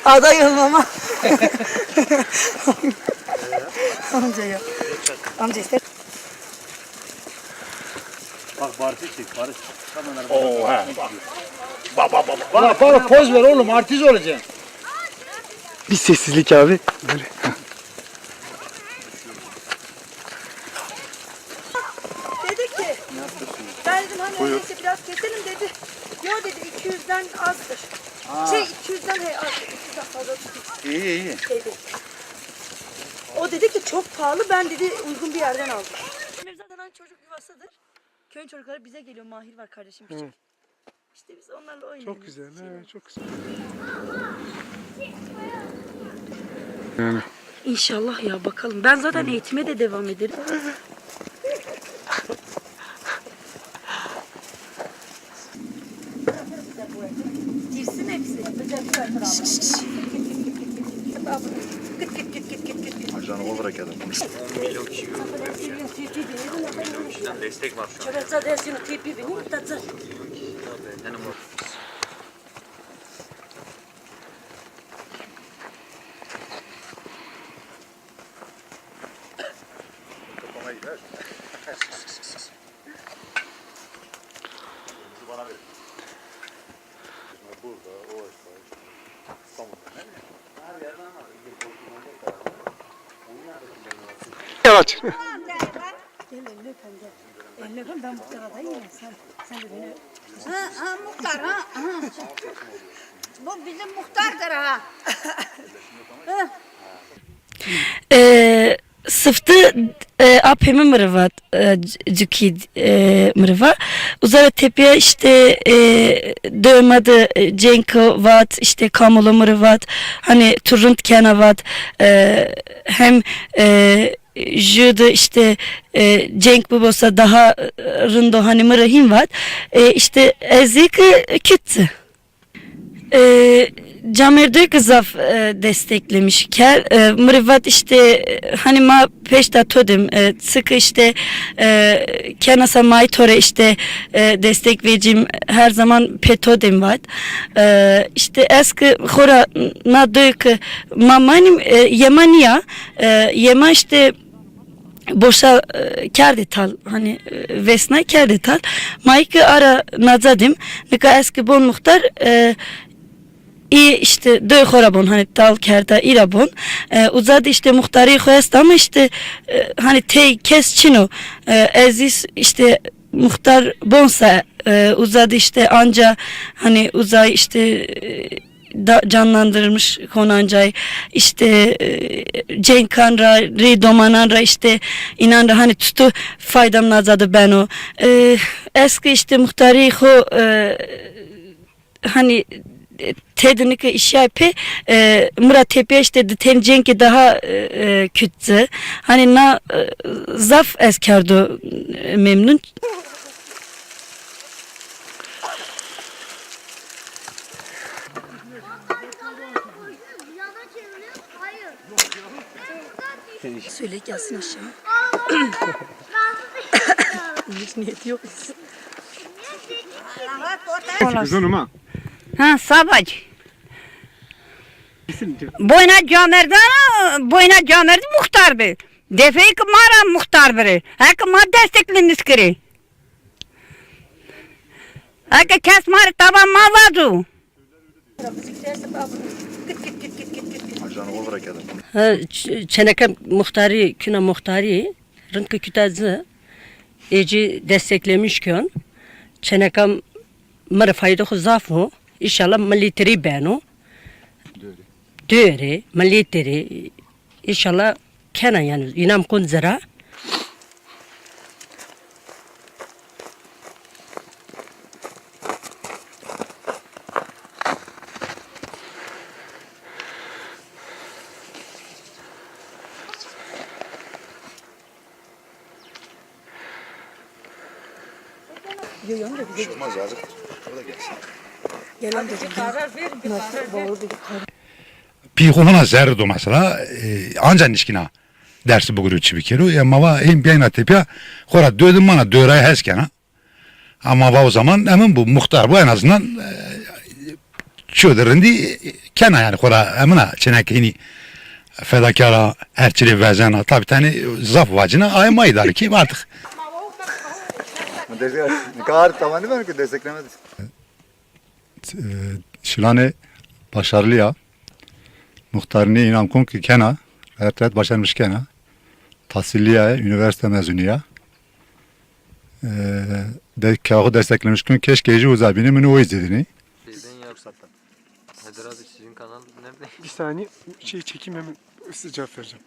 Aday olmama. Amca ya. Amca ister. Bak Barış'ı çek, Barış. Oo he. Bana poz ver oğlum, artist olacaksın. Bir sessizlik abi. Böyle. Dedi ki, ben dedim hani öyleyse biraz keselim dedi. Yo dedi 200'den azdır. 200'den azdır, 200'den fazla tutmuş. İyi. Dedi. O dedi ki çok pahalı, ben dedi uygun bir yerden aldım. Benim zaten hani çocuk yuvasıdır. Köyün çocukları bize geliyor, Mahir var kardeşim küçük. İşte biz onlarla oynuyoruz. Çok güzel, evet, çok güzel. Yani. İnşallah ya, bakalım. Ben zaten eğitime de devam ederim. Girsin hepsi. Ajanı olarak adam. 10 milyon kişi görüyor. 10 milyon kişiden destek var şu an. Bana ver. Burada, o aşağı. İstanbul'da ne mi? Her yerden var. Yavaş. Gel elini öpem gel. Elini öpem, ben muhtar adayım ya. Sen de beni öp. Ha muhtar ha. Bu bizim muhtardır ha. Sıftı apemi mırvat cüki mırva uzara tepeye işte dövmadı cenko vat işte kamulu mırvat hani turrunt kenavat hem jüdü işte cenk bubosa daha rındo hani mırahim vat işte ezik küttü. Camerdoy kızaf desteklemiş ker mırvat işte hani ma peşta todim sıkı işte kenasa maytore işte destek vericim her zaman petodim var işte eski hora na dök mamanim yemaniya yema işte boşa kerdetal hani vesna kerdetal maykı ara nazadim nika eski bon muhtar İyi işte döy horabon hani tal kerta irabon uzadı işte muhtari koyast ama işte hani tey kes çino eziz işte muhtar bonsa uzadı işte anca hani uzay işte canlandırılmış konancay işte cenkanra ridomananra işte inanra hani tutu faydam nazadı ben o eski işte muhtari ho hani tedinike iş yapı Murat Tepe işte tencenki daha küttü hani na zaf eskardo memnun. Söyle gelsin aşağı. Hiç niyeti yok. Güzel ama. Ha sabac. Boyna camerdi muhtardı. Defeyi ki mara muhtardır. Hak ma destekliniz kiri. Hak kes mara taban ma vazu. Ajanı olarak adam. Çeneke muhtari, küne muhtari, rınkı kütazı eci desteklemişken çenekam mara fayda huzafu inşallah militeri beno döre militeri inşallah kena yani inam kun zara Olmaz yazık. O da gelsin. Gelen de nasıl bağlı bir karar. Pihona zerdo mesela anca nişkina dersi bugürü çibikeru ya mava hem biyana tepya kora dödüm bana döraya heskena ama o zaman emin bu muhtar bu en azından çöderindi kena yani kora emina çenekini fedakara herçili vezena tabi tane zaf vacına aymayı dar ki artık. Ne kadar tavanı var ki desteklemedi. Şilane başarılı ya. Muhtarını inan kon ki kena. Ertet başarmış kena. Tahsilliye, üniversite mezunu ya. Kağıdı desteklemiş gün keşke Ece Uzabini mini o izlediğini. Şeyden yap. Hıdır abi sizin kanal nerede? Bir saniye çekim hemen size cevap vereceğim.